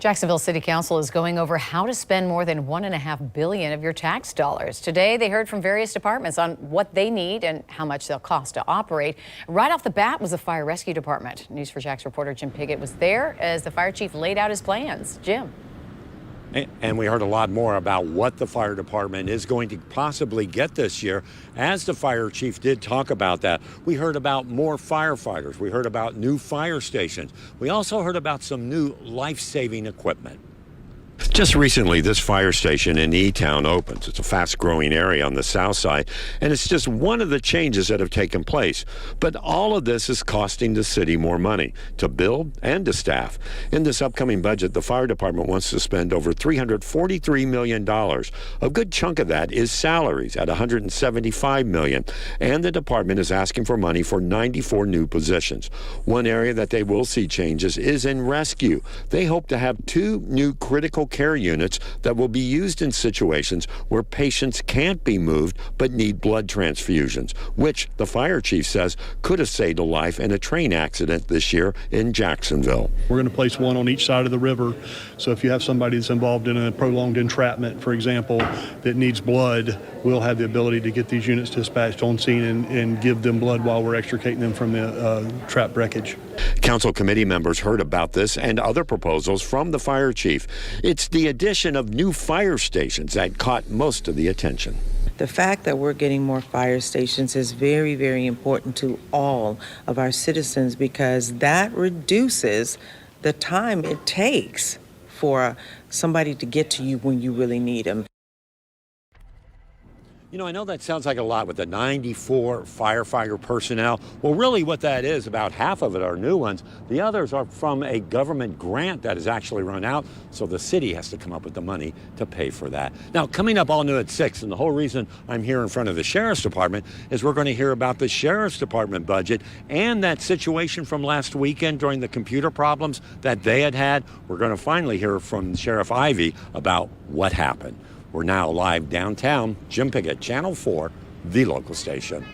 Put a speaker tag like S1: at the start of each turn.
S1: Jacksonville City Council is going over how to spend more than $1.5 billion of your tax dollars. Today, they heard from various departments on what they need and how much they'll cost to operate. Right off the bat was the Fire Rescue Department. News4Jax reporter Jim Piggott was there as the fire chief laid out his plans. Jim.
S2: And we heard a lot more about what the fire department is going to possibly get this year. As the fire chief did talk about that, we heard about more firefighters. We heard about new fire stations. We also heard about some new life-saving equipment. Just recently, this fire station in E-Town opens. It's a fast-growing area on the south side, and it's just one of the changes that have taken place. But all of this is costing the city more money to build and to staff. In this upcoming budget, the fire department wants to spend over $343 million. A good chunk of that is salaries at $175 million, and the department is asking for money for 94 new positions. One area that they will see changes is in rescue. They hope to have 2 new critical care units that will be used in situations where patients can't be moved but need blood transfusions, which the fire chief says could have saved a life in a train accident this year in Jacksonville.
S3: We're going to place one on each side of the river, so if you have somebody that's involved in a prolonged entrapment, for example, that needs blood, we'll have the ability to get these units dispatched on scene and give them blood while we're extricating them from the trapped wreckage.
S2: Council committee members heard about this and other proposals from the fire chief. It's the addition of new fire stations that caught most of the attention.
S4: The fact that we're getting more fire stations is very, very important to all of our citizens because that reduces the time it takes for somebody to get to you when you really need them.
S2: You know, I know that sounds like a lot with the 94 firefighter personnel. Well, really what that is, about half of it are new ones. The others are from a government grant that has actually run out, so the city has to come up with the money to pay for that. Now, coming up all new at 6, and the whole reason I'm here in front of the Sheriff's Department is we're going to hear about the Sheriff's Department budget and that situation from last weekend during the computer problems that they had. We're going to finally hear from Sheriff Ivey about what happened. We're now live downtown. Jim Piggott, Channel 4, the local station.